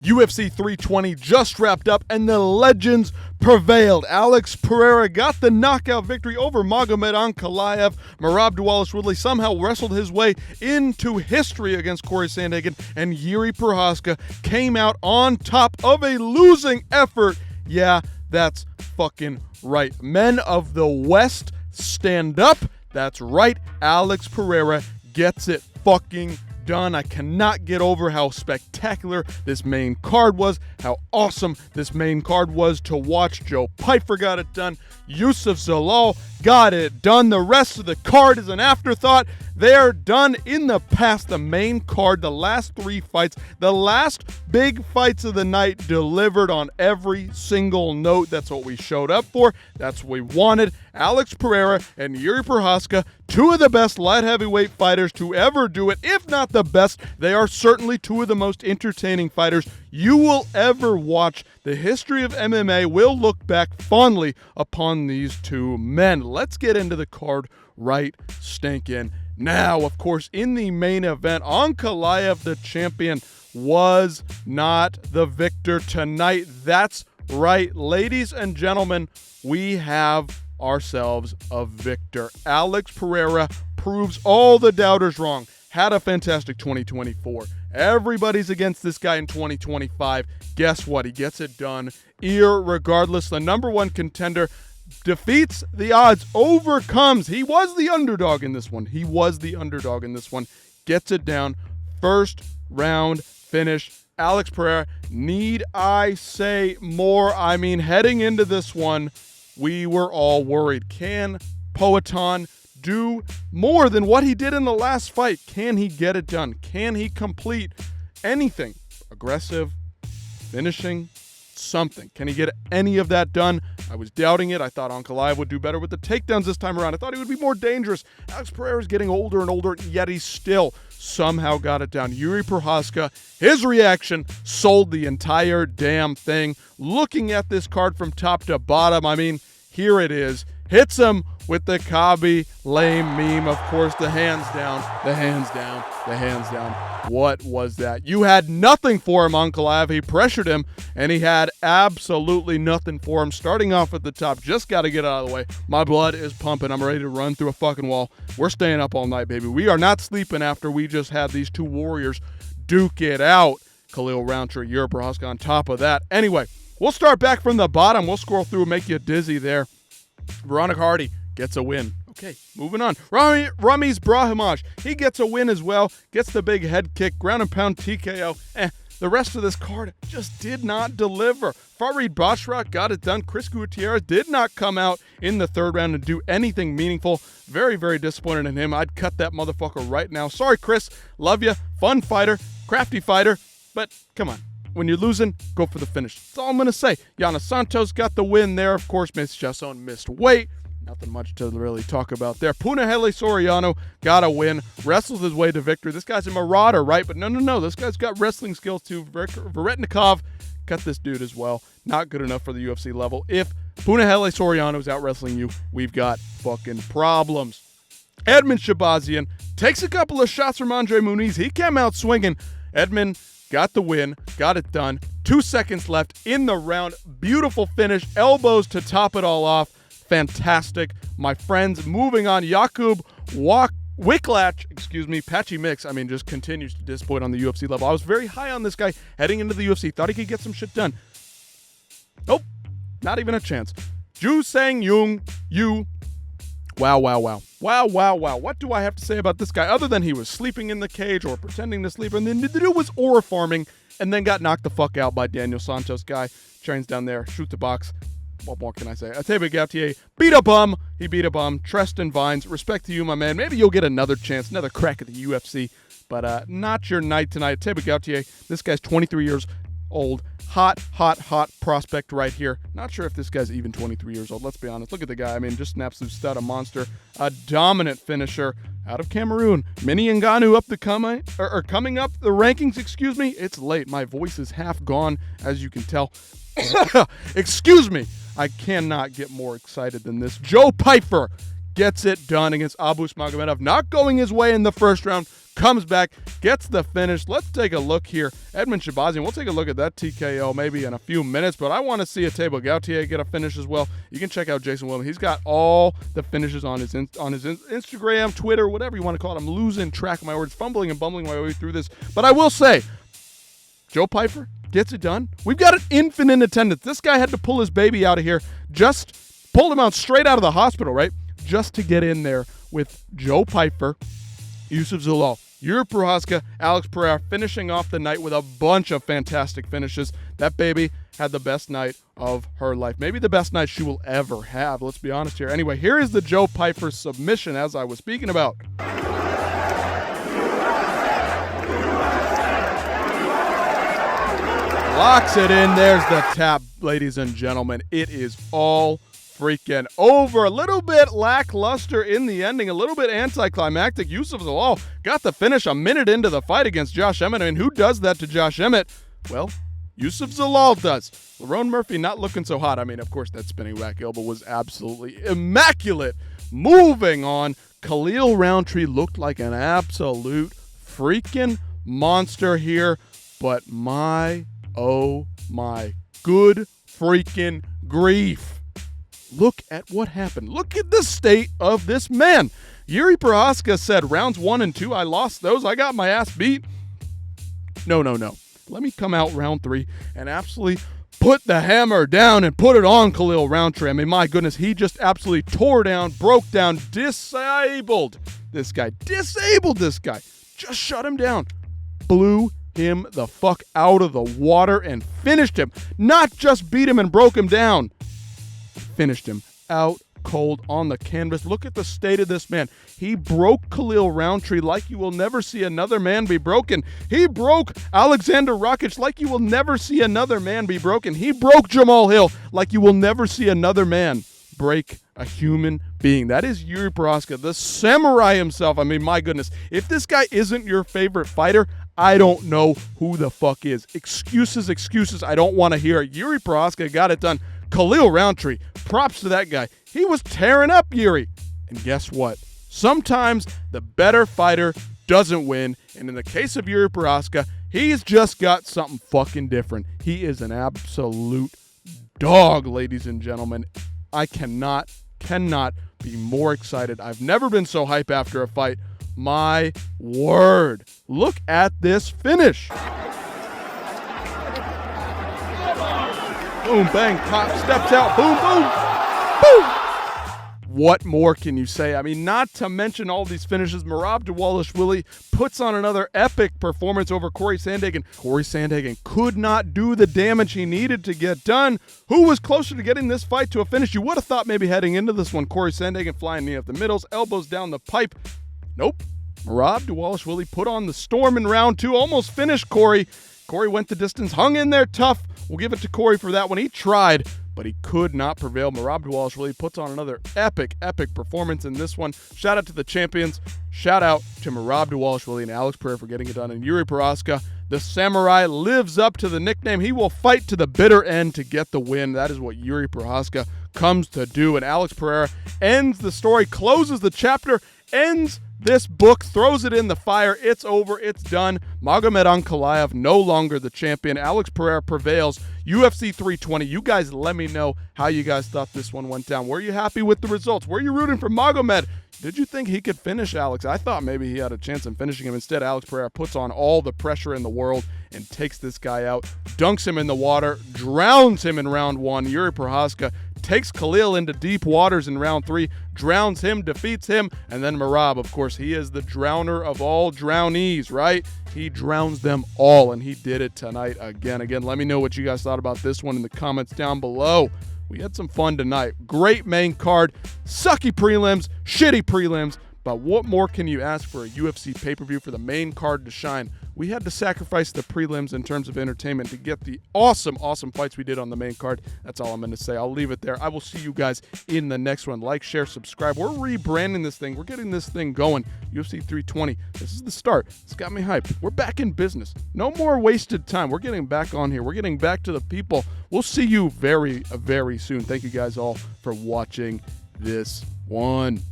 UFC 320 just wrapped up and the legends prevailed. Alex Pereira got the knockout victory over Magomed Ankalaev. Merab Dvalishvili somehow wrestled his way into history against Corey Sandhagen, and Jiří Procházka came out on top of a losing effort. Yeah, that's fucking right. Men of the West, stand up. That's right. Alex Pereira gets it fucking done. I cannot get over how spectacular this main card was, how awesome this main card was to watch. Joe Pyfer got it done. Youssef Zalal got it done. The rest of the card is an afterthought. They're done in the past. The main card, the last three fights, the last big fights of the night delivered on every single note. That's what we showed up for. That's what we wanted. Alex Pereira and Jiří Procházka, two of the best light heavyweight fighters to ever do it, if not the best. They are certainly two of the most entertaining fighters you will ever watch. The history of MMA will look back fondly upon these two men. Let's get into the card right stinking now. Of course, in the main event, Ankalaev, the champion, was not the victor tonight. That's right, ladies and gentlemen, we have ourselves a victor. Alex Pereira proves all the doubters wrong. Had a fantastic 2024. Everybody's against this guy in 2025. Guess what? He gets it done. Irregardless, the number one contender defeats the odds, overcomes. He was the underdog in this one. Gets it down. First round finish. Alex Pereira, need I say more? I mean, heading into this one, we were all worried. Can Poatan do more than what he did in the last fight? Can he get it done? Can he complete anything? Aggressive, finishing, something. Can he get any of that done? I was doubting it. I thought Ankalaev would do better with the takedowns this time around. I thought he would be more dangerous. Alex Pereira is getting older and older, yet he still somehow got it down. Jiří Procházka, his reaction sold the entire damn thing. Looking at this card from top to bottom, I mean, here it is. Hits him with the Kabi lame meme. Of course, the hands down, the hands down, the hands down. What was that? You had nothing for him, Ankalaev. He pressured him, and he had absolutely nothing for him. Starting off at the top, just got to get out of the way. My blood is pumping. I'm ready to run through a fucking wall. We're staying up all night, baby. We are not sleeping after we just had these two warriors duke it out. Khalil, roundtree, Jiří Procházka on top of that. Anyway, we'll start back from the bottom. We'll scroll through and make you dizzy there. Veronica Hardy gets a win. Okay, moving on. Ramiz Brahimaj, he gets a win as well. Gets the big head kick, ground and pound TKO. The rest of this card just did not deliver. Farid Basharat got it done. Chris Gutierrez did not come out in the third round and do anything meaningful. Very, very disappointed in him. I'd cut that motherfucker right now. Sorry, Chris. Love you. Fun fighter. Crafty fighter. But come on. When you're losing, go for the finish. That's all I'm going to say. Yana Santos got the win there. Of course, Mace Jasson missed weight. Nothing much to really talk about there. Punahele Soriano got a win. Wrestles his way to victory. This guy's a marauder, right? But no. This guy's got wrestling skills too. Veretnikov cut this dude as well. Not good enough for the UFC level. If Punahele Soriano is out wrestling you, we've got fucking problems. Edmund Shabazian takes a couple of shots from Andre Muniz. He came out swinging. Edmund got the win, got it done. 2 seconds left in the round. Beautiful finish. Elbows to top it all off. Fantastic. My friends, moving on. Jakub Wicklach, Patchy Mix, just continues to disappoint on the UFC level. I was very high on this guy heading into the UFC. Thought he could get some shit done. Nope. Not even a chance. Ju Sang Jung, you. Wow. What do I have to say about this guy other than he was sleeping in the cage or pretending to sleep? And then the dude was aura farming and then got knocked the fuck out by Daniel Santos guy. Trains down there, shoot the box. What more can I say? Atebe Gautier beat a bum. He beat a bum. Treston Vines, respect to you, my man. Maybe you'll get another chance, another crack at the UFC. But not your night tonight. Atebe Gautier, this guy's 23 years old. Hot prospect right here. Not sure if this guy's even 23 years old. Let's be honest. Look at the guy. Just an absolute stud, a monster. A dominant finisher out of Cameroon. Mini Ngannou coming up the rankings, It's late. My voice is half gone, as you can tell. Excuse me. I cannot get more excited than this. Joe Pyfer gets it done against Abus Magomedov. Not going his way in the first round. comes back, gets the finish. Let's take a look here. Edmund Shabazian, we'll take a look at that TKO maybe in a few minutes, but I want to see a Table Gautier get a finish as well. You can check out Jason Williams. He's got all the finishes on his Instagram, Twitter, whatever you want to call it. I'm losing track of my words, fumbling and bumbling my way through this. But I will say, Joe Pyfer gets it done. We've got an infinite attendance. This guy had to pull his baby out of here, just pulled him out straight out of the hospital, right? Just to get in there with Joe Pyfer, Yusuf Zalal, Jiří Procházka, Alex Pereira, finishing off the night with a bunch of fantastic finishes. That baby had the best night of her life. Maybe the best night she will ever have. Let's be honest here. Anyway, here is the Joe Pyfer submission as I was speaking about. Locks it in. There's the tap, ladies and gentlemen. It is all freaking over. A little bit lackluster in the ending, a little bit anticlimactic. Yusuf Zalal got the finish a minute into the fight against Josh Emmett. I mean, who does that to Josh Emmett? Well, Yusuf Zalal does. Lerone Murphy not looking so hot. I mean, of course, that spinning back elbow was absolutely immaculate. Moving on, Khalil Roundtree looked like an absolute freaking monster here, but oh my good freaking grief. Look at what happened. Look at the state of this man. Jiří Procházka said, rounds 1 and 2, I lost those. I got my ass beat. No. Let me come out round 3 and absolutely put the hammer down and put it on Khalil Roundtree. I mean, my goodness, he just absolutely tore down, broke down, disabled this guy. Just shut him down. Blew him the fuck out of the water and finished him. Not just beat him and broke him down. Finished him out cold on the canvas. Look at the state of this man. He broke Khalil Roundtree like you will never see another man be broken. He broke Alexander Rakic like you will never see another man be broken. He broke Jamal Hill like you will never see another man break a human being. That is Jiří Procházka, the samurai himself. I mean, my goodness. If this guy isn't your favorite fighter, I don't know who the fuck is. Excuses. I don't want to hear it. Jiří Procházka got it done. Khalil Roundtree, props to that guy. He was tearing up Jiri. And guess what? Sometimes the better fighter doesn't win. And in the case of Jiří Procházka, he's just got something fucking different. He is an absolute dog, ladies and gentlemen. I cannot be more excited. I've never been so hype after a fight. My word. Look at this finish. Boom, bang, pop, steps out, boom, boom. What more can you say? I mean, not to mention all these finishes. Merab Dvalishvili puts on another epic performance over Corey Sandhagen. Corey Sandhagen could not do the damage he needed to get done. Who was closer to getting this fight to a finish? You would have thought maybe heading into this one, Corey Sandhagen flying knee up the middles, elbows down the pipe. Nope. Merab Dvalishvili put on the storm in round 2, almost finished Corey. Corey went the distance, hung in there tough. We'll give it to Corey for that one. He tried, but he could not prevail. Merab Dvalishvili puts on another epic performance in this one. Shout out to the champions. Shout out to Merab Dvalishvili and Alex Pereira for getting it done. And Jiří Procházka, the samurai, lives up to the nickname. He will fight to the bitter end to get the win. That is what Jiří Procházka comes to do. And Alex Pereira ends the story, closes the chapter, ends this book, throws it in the fire. It's over. It's done. Magomed Ankalaev no longer the champion. Alex Pereira prevails. UFC 320. You guys let me know how you guys thought this one went down. Were you happy with the results? Were you rooting for Magomed? Did you think he could finish Alex? I thought maybe he had a chance in finishing him. Instead, Alex Pereira puts on all the pressure in the world and takes this guy out, dunks him in the water, drowns him in round 1. Jiří Procházka takes Khalil into deep waters in round 3, drowns him, defeats him, and then Merab, of course, he is the drowner of all drownees, right? He drowns them all, and he did it tonight again. Let me know what you guys thought about this one in the comments down below. We had some fun tonight. Great main card, sucky prelims, shitty prelims, but what more can you ask for a UFC pay-per-view for the main card to shine? We had to sacrifice the prelims in terms of entertainment to get the awesome fights we did on the main card. That's all I'm going to say. I'll leave it there. I will see you guys in the next one. Like, share, subscribe. We're rebranding this thing. We're getting this thing going. UFC 320. This is the start. It's got me hyped. We're back in business. No more wasted time. We're getting back on here. We're getting back to the people. We'll see you very, very soon. Thank you guys all for watching this one.